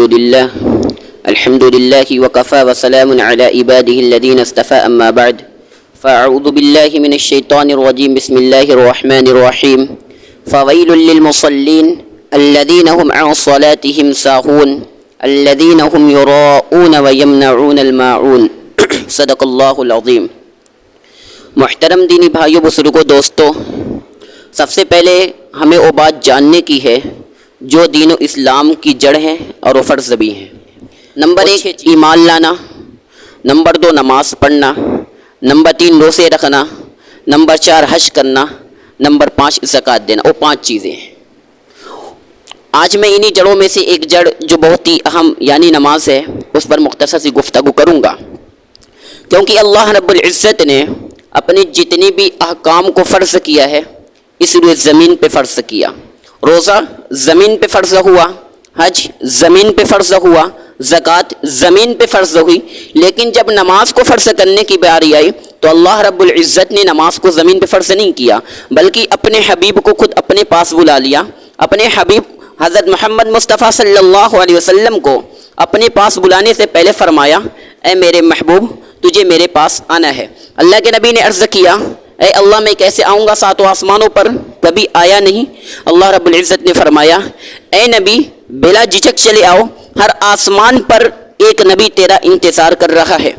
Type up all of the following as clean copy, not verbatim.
الحمد لله وكفى وسلام على عباده الذين اصطفى أما بعد فأعوذ بالله من الشيطان الرجيم بسم الله الرحمن الرحيم فويل للمصلين الذين هم عن صلاتهم ساهون الذين هم يراءون ويمنعون الماعون صدق اللہ العظیم۔ محترم دینی بھائیوں بزرگوں دوستوں، سب سے پہلے ہمیں وہ بات جاننے کی ہے جو دین و اسلام کی جڑ ہے اور وہ فرض بھی ہیں۔ نمبر 1 ایمان لانا، نمبر 2 نماز پڑھنا، نمبر 3 روزے رکھنا، نمبر 4 حج کرنا، نمبر 5 زکوٰۃ دینا۔ وہ 5 چیزیں ہیں۔ آج میں انہی جڑوں میں سے ایک جڑ جو بہت ہی اہم یعنی نماز ہے اس پر مختصر سی گفتگو کروں گا، کیونکہ اللہ رب العزت نے اپنے جتنی بھی احکام کو فرض کیا ہے اس لیے زمین پہ فرض کیا۔ روزہ زمین پہ فرض ہوا، حج زمین پہ فرض ہوا، زکوٰۃ زمین پہ فرض ہوئی، لیکن جب نماز کو فرض کرنے کی باری آئی تو اللہ رب العزت نے نماز کو زمین پہ فرض نہیں کیا، بلکہ اپنے حبیب کو خود اپنے پاس بلا لیا۔ اپنے حبیب حضرت محمد مصطفیٰ صلی اللہ علیہ وسلم کو اپنے پاس بلانے سے پہلے فرمایا، اے میرے محبوب تجھے میرے پاس آنا ہے۔ اللہ کے نبی نے عرض کیا، اے اللہ میں کیسے آؤں گا، 7 آسمانوں پر کبھی آیا نہیں۔ اللہ رب العزت نے فرمایا، اے نبی بلا جھجک چلے آؤ، ہر آسمان پر ایک نبی تیرا انتظار کر رہا ہے۔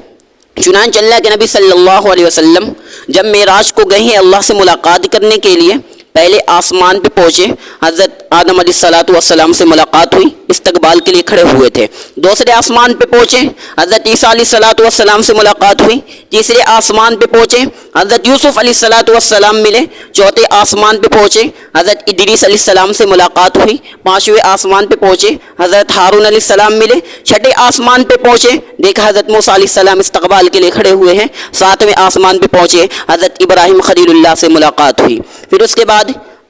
چنانچہ اللہ کے نبی صلی اللہ علیہ وسلم جب معراج کو گئے ہیں اللہ سے ملاقات کرنے کے لیے، پہلے آسمان پہ پہنچے، حضرت آدم علیہ السلام سے ملاقات ہوئی، استقبال کے لیے کھڑے ہوئے تھے۔ دوسرے آسمان پہ پہنچے، حضرت عیسیٰ علیہ السلام سے ملاقات ہوئی۔ تیسرے آسمان پہ پہنچے، حضرت یوسف علیہ السلام ملے۔ چوتھے آسمان پہ پہنچے، حضرت ادریس علیہ السلام سے ملاقات ہوئی۔ 5ویں آسمان پہ پہنچے، حضرت ہارون علیہ السلام ملے۔ 6ٹھے آسمان پہ پہنچے، دیکھا حضرت موسیٰ علیہ السلام استقبال کے لیے کھڑے ہوئے ہیں۔ 7ویں آسمان پہ پہنچے، حضرت ابراہیم خلیل اللہ سے ملاقات ہوئی۔ پھر اس کے بعد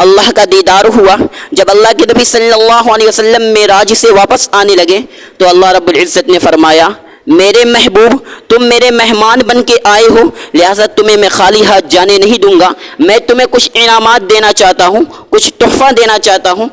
اللہ کا دیدار ہوا۔ جب اللہ کے نبی صلی اللہ علیہ وسلم معراج سے واپس آنے لگے تو اللہ رب العزت نے فرمایا، میرے محبوب تم میرے مہمان بن کے آئے ہو، لہٰذا تمہیں میں خالی ہاتھ جانے نہیں دوں گا، میں تمہیں کچھ انعامات دینا چاہتا ہوں، کچھ تحفہ دینا چاہتا ہوں۔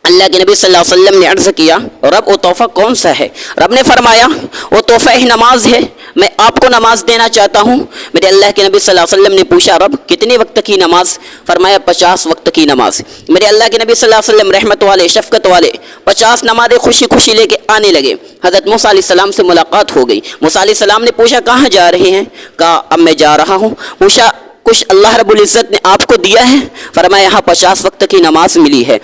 اللہ کے نبی صلی اللہ علیہ وسلم نے عرض کیا، رب وہ تحفہ کون سا ہے؟ رب نے فرمایا، وہ تحفہ نماز ہے، میں آپ کو نماز دینا چاہتا ہوں۔ میرے اللہ کے نبی صلی اللہ علیہ وسلم نے پوچھا، رب کتنے وقت کی نماز؟ فرمایا 50 وقت کی نماز۔ میرے اللہ کے نبی صلی اللہ علیہ وسلم رحمت والے شفقت والے 50 نمازیں خوشی خوشی لے کے آنے لگے۔ حضرت موسیٰ علیہ السلام سے ملاقات ہو گئی۔ موسیٰ علیہ السلام نے پوچھا، کہاں جا رہے ہیں؟ کہا اب میں جا رہا ہوں۔ پوچھا کچھ اللہ رب العزت نے آپ کو دیا ہے؟ فرمایا ہاں 50 وقت کی نماز ملی ہے۔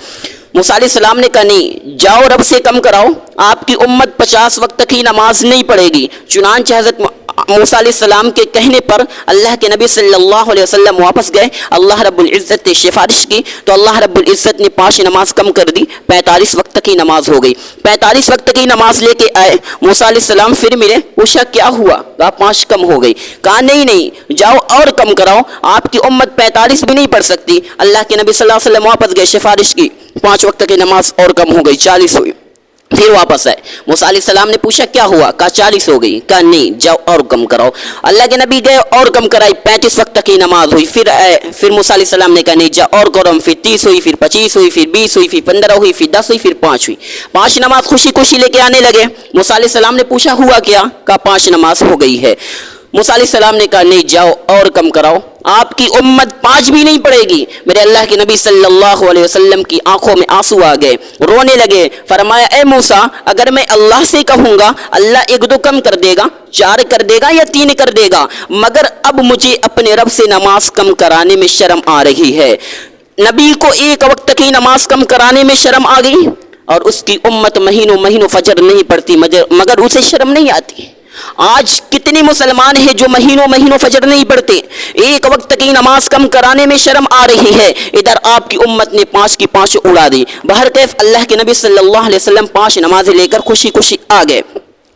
موسیٰ علیہ السلام نے کہا نہیں، جاؤ رب سے کم کراؤ، آپ کی امت 50 وقت کی نماز نہیں پڑھے گی۔ چنانچہ حضرت موسیٰ علیہ السلام کے کہنے پر اللہ کے نبی صلی اللہ علیہ وسلم واپس گئے۔ اللہ رب العزت نے سفارش کی تو اللہ رب العزت نے 5 نماز کم کر دی، 45 وقت کی نماز ہو گئی۔ 45 وقت کی نماز لے کے آئے، موسیٰ علیہ السلام پھر ملے، پوچھا کیا ہوا؟ کہا 5 کم ہو گئی۔ کہا نہیں جاؤ اور کم کراؤ، آپ کی امت 45 بھی نہیں پڑھ سکتی۔ اللہ کے نبی صلی اللہ علیہ وسلم واپس گئے، سفارش کی، 5 وقت کی نماز اور کم ہو گئی، 40 ہوئی۔ پھر واپس آئے، موسیٰ علیہ السلام نے پوچھا کیا ہوا؟ کہا 40 ہو گئی۔ کہا نہیں جاؤ اور کم کراؤ۔ اللہ کے نبی گئے اور کم کرائی، 35 وقت کی نماز ہوئی۔ پھر آئے، پھر موسیٰ علیہ السلام نے کہا نہیں جاؤ اور کرو، پھر 30 ہوئی، پھر 25 ہوئی، پھر 20 ہوئی، پھر 15 ہوئی، پھر 10 ہوئی، پھر 5 ہوئی۔ 5 نماز خوشی خوشی لے کے آنے لگے۔ موسیٰ علیہ السلام نے پوچھا ہوا کیا؟ کہا 5 نماز ہو گئی ہے۔ موسیٰ علیہ السلام نے کہا نہیں جاؤ اور کم کراؤ، آپ کی امت 5 بھی نہیں پڑے گی۔ میرے اللہ کے نبی صلی اللہ علیہ وسلم کی آنکھوں میں آنسو آ گئے، رونے لگے۔ فرمایا اے موسیٰ اگر میں اللہ سے کہوں گا اللہ 1-2 کم کر دے گا، 4 کر دے گا یا 3 کر دے گا، مگر اب مجھے اپنے رب سے نماز کم کرانے میں شرم آ رہی ہے۔ نبی کو 1 وقت کی نماز کم کرانے میں شرم آ گئی اور اس کی امت مہینوں فجر نہیں پڑتی مگر اسے شرم نہیں آتی۔ آج کتنے مسلمان ہیں جو مہینوں فجر نہیں پڑھتے، 1 وقت کی نماز کم کرانے میں شرم آ رہی ہے، ادھر آپ کی امت نے 5 کی 5 اڑا دی۔ بہرکیف اللہ کے نبی صلی اللہ علیہ وسلم 5 نمازیں لے کر خوشی خوشی آ گئے۔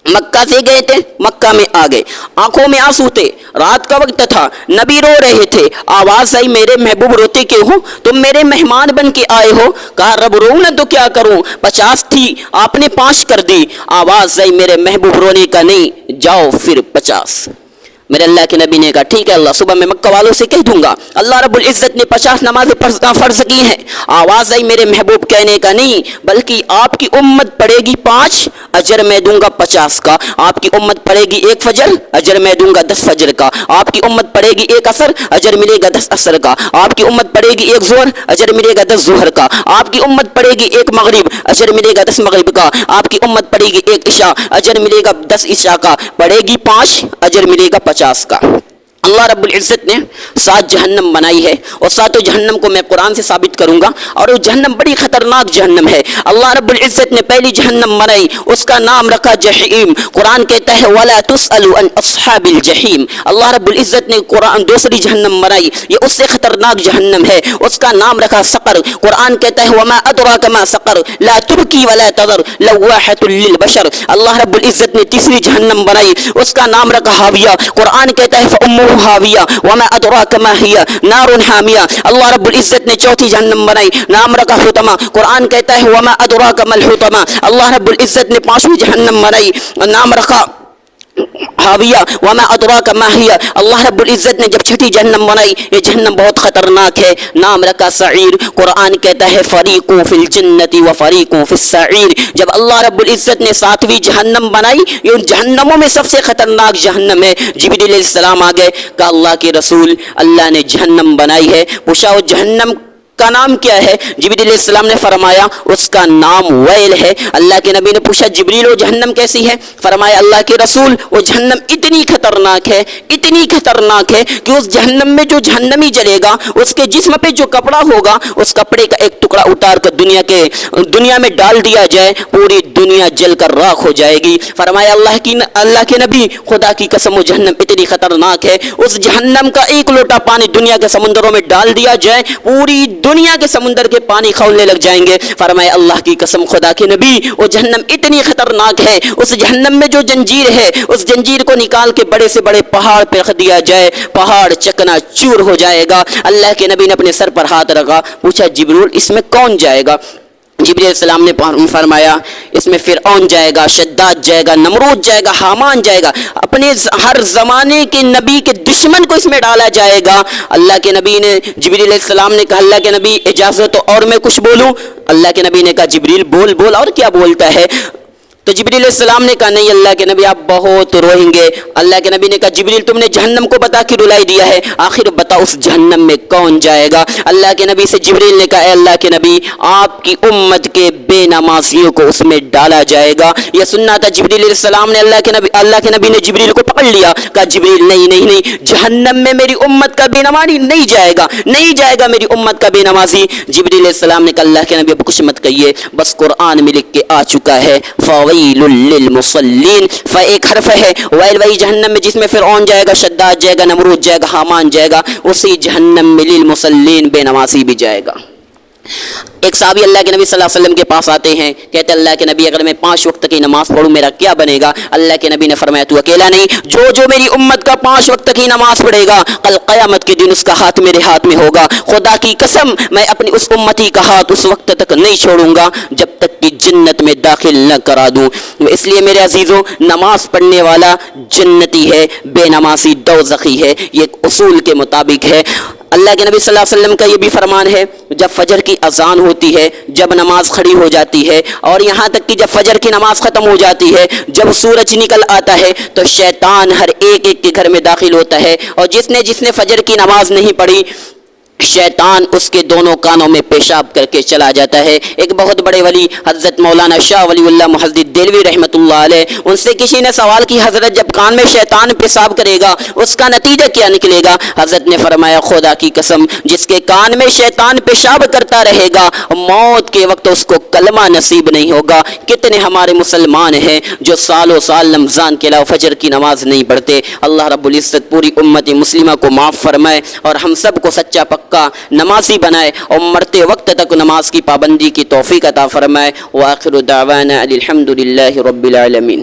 مکہ سے گئے تھے، مکہ میں آ گئے، آنکھوں میں آنسو تھے، رات کا وقت تھا، نبی رو رہے تھے، آواز آئی میرے محبوب روتے کیوں ہو؟ تم میرے مہمان بن کے آئے ہو۔ کہا رب رو نہ تو کیا کروں، 50 تھی آپ نے 5 کر دی۔ آواز آئی میرے محبوب رونے کا نہیں، جاؤ پھر 50۔ میرے اللہ کے نبی نے کہا ٹھیک ہے اللہ صبح میں مکہ والوں سے کہہ دوں گا۔ اللہ رب العزت نے 50 نمازیں فرض کی ہیں۔ آواز آئی میرے محبوب کہنے کا نہیں بلکہ آپ کی امت پڑھے گی 5، اجر میں دوں گا 50 کا۔ آپ کی امت پڑھے گی 1 فجر، اجر میں دوں گا 10 فجر کا۔ آپ کی امت پڑھے گی 1 عصر، اجر ملے گا 10 عصر کا۔ آپ کی امت پڑھے گی 1 ظہر، اجر ملے گا 10 ظہر کا۔ آپ کی امت پڑھے گی 1 مغرب، اجر ملے گا 10 مغرب کا۔ آپ کی امت پڑھے گی 1 عشاء، اجر ملے گا 10 عشاء کا۔ پڑھے گی 5، اجر ملے گا 50 کا۔ اللہ رب العزت نے 7 جہنم بنائی ہے اور 7 جہنم کو میں قرآن سے ثابت کروں گا، اور وہ جہنم بڑی خطرناک جہنم ہے۔ اللہ رب العزت نے پہلی جہنم بنائی، اس کا نام رکھا جہیم۔ قرآن کہتا ہے وَلَا تُسْأَلُ عَنْ أَصْحَابِ الْجَحِيمِ۔ اللہ رب العزت نے دوسری جہنم بنائی، یہ اس سے خطرناک جہنم ہے، اس کا نام رکھا سقر۔ قرآن کہتا ہے وَمَا أَدْرَاكَ مَا سَقَرُ لَا تُبْقِي وَلَا تَذَرُ لَوَّاحَةٌ لِّلْبَشَرِ۔ اللہ رب العزت نے تیسری جہنم بنائی، اس کا نام رکھا حاویہ۔ قرآن کہتا ہے فَأُمُّهُ حاویہ وَمَا أَدْرَاكَ مَا هِيَ نَارٌ حَامِيَةٌ۔ اللہ رب العزت نے چوتھی جہنم بنائی، نام رکھا حطمہ۔ قرآن کہتا ہے وَمَا أَدْرَاكَ مَا الْحُطَمَةُ۔ اللہ رب العزت نے 5ویں جہنم بنائی، نام رکھا حاویہ وما ادراک ما ہی۔ اللہ رب العزت نے جب 6ٹھی جہنم بنائی، یہ جہنم بہت خطرناک ہے، نام رکھا سعیر۔ قرآن کہتا ہے فریق فی الجنت و فریق فی السعیر۔ جب اللہ رب العزت نے 7ویں جہنم بنائی، یہ ان جہنموں میں سب سے خطرناک جہنم ہے۔ جبریل علیہ السلام آ گئے، کہا اللہ کے رسول اللہ نے جہنم بنائی ہے۔ پوچھا وہ جہنم کا نام کیا ہے؟ جبریل علیہ السلام نے فرمایا اس کا نام ویل ہے۔ اللہ کے نبی نے پوچھا جبریل وہ جہنم کیسی ہے؟ فرمایا اللہ کے رسول وہ جہنم اتنی خطرناک ہے، اتنی خطرناک ہے کہ اس جہنم میں جو جہنمی جلے گا، اس کے جسم پہ جو کپڑا ہوگا، اس کپڑے کا ایک ٹکڑا اتار کر دنیا میں ڈال دیا جائے، پوری دنیا جل کر راکھ ہو جائے گی۔ فرمایا اللہ کے نبی خدا کی قسم وہ جہنم اتنی خطرناک ہے، اس جہنم کا 1 لوٹا پانی دنیا کے سمندروں میں ڈال دیا جائے، پوری دنیا کے سمندر کے پانی کھولنے لگ جائیں گے۔ فرمایا اللہ کی قسم خدا کے نبی وہ جہنم اتنی خطرناک ہے، اس جہنم میں جو جنجیر ہے، اس جنجیر کو نکال کے بڑے سے بڑے پہاڑ پہ رکھ دیا جائے، پہاڑ چکنا چور ہو جائے گا۔ اللہ کے نبی نے اپنے سر پر ہاتھ رکھا، پوچھا جبریل اس میں کون جائے گا؟ جبریل علیہ السلام نے فرمایا اس میں فرعون جائے گا، شداد جائے گا، نمرود جائے گا، حامان جائے گا، اپنے ہر زمانے کے نبی کے دشمن کو اس میں ڈالا جائے گا۔ اللہ کے نبی نے جبریل علیہ السلام نے کہا اللہ کے نبی اجازت تو اور میں کچھ بولوں؟ اللہ کے نبی نے کہا جبریل بول اور کیا بولتا ہے؟ تو جبریل علیہ السلام نے کہا نہیں اللہ کے نبی آپ بہت روئیں گے۔ اللہ کے نبی نے کہا جبریل تم نے جہنم کو بتا کے رلائی دیا ہے، آخر بتا اس جہنم میں کون جائے گا؟ اللہ کے نبی سے جبریل نے کہا اے اللہ کے نبی آپ کی امت کے بے نمازیوں کو اس میں ڈالا جائے گا۔ یہ سننا تھا جبریل علیہ السلام نے اللہ کے نبی نے جبریل کو پکڑ لیا، کہا جبریل نہیں جہنم میں میری امت کا بے نمازی نہیں جائے گا میری امت کا بے نمازی۔ جبریل علیہ السلام نے کہا اللہ کے نبی اب کچھ مت کہیے، بس قرآن میں لکھ کے آ چکا ہے وَيْلٌ لِّلْمُصَلِّينَ۔ ایک حرف ہے ویل، وہی جہنم میں جس میں فرعون جائے گا، شداد جائے گا، نمرود جائے گا، حامان جائے گا، اسی جہنم میں للمصلین بے نمازی بھی جائے گا۔ ایک صحابی اللہ کے نبی صلی اللہ علیہ وسلم کے پاس آتے ہیں، کہتے ہیں اللہ کے نبی اگر میں 5 وقت کی نماز پڑھوں میرا کیا بنے گا؟ اللہ کے نبی نے فرمایا تو اکیلا نہیں، جو میری امت کا 5 وقت کی نماز پڑھے گا کل قیامت کے دن اس کا ہاتھ میرے ہاتھ میں ہوگا۔ خدا کی قسم میں اپنی اس امتی کا ہاتھ اس وقت تک نہیں چھوڑوں گا جب تک کہ جنت میں داخل نہ کرا دوں۔ اس لیے میرے عزیزوں نماز پڑھنے والا جنتی ہے، بے نمازی دوزخی ہے، یہ ایک اصول کے مطابق ہے۔ اللہ کے نبی صلی اللہ علیہ وسلم کا یہ بھی فرمان ہے جب فجر کی اذان ہوتی ہے، جب نماز کھڑی ہو جاتی ہے، اور یہاں تک کہ جب فجر کی نماز ختم ہو جاتی ہے، جب سورج نکل آتا ہے تو شیطان ہر ایک کے گھر میں داخل ہوتا ہے، اور جس نے فجر کی نماز نہیں پڑھی شیطان اس کے دونوں کانوں میں پیشاب کر کے چلا جاتا ہے۔ ایک بہت بڑے ولی حضرت مولانا شاہ ولی اللہ محدث دہلوی رحمۃ اللہ علیہ، ان سے کسی نے سوال کی حضرت جب کان میں شیطان پیشاب کرے گا اس کا نتیجہ کیا نکلے گا؟ حضرت نے فرمایا خدا کی قسم جس کے کان میں شیطان پیشاب کرتا رہے گا موت کے وقت اس کو کلمہ نصیب نہیں ہوگا۔ کتنے ہمارے مسلمان ہیں جو سالوں سال رمضان کے علاوہ فجر کی نماز نہیں پڑھتے۔ اللہ رب العزت پوری امت مسلمہ کو معاف فرمائے اور ہم سب کو سچا پکا نمازی بنائے اور مرتے وقت تک نماز کی پابندی کی توفیق عطا فرمائے۔ وآخر دعوانا الحمد للہ رب العالمین۔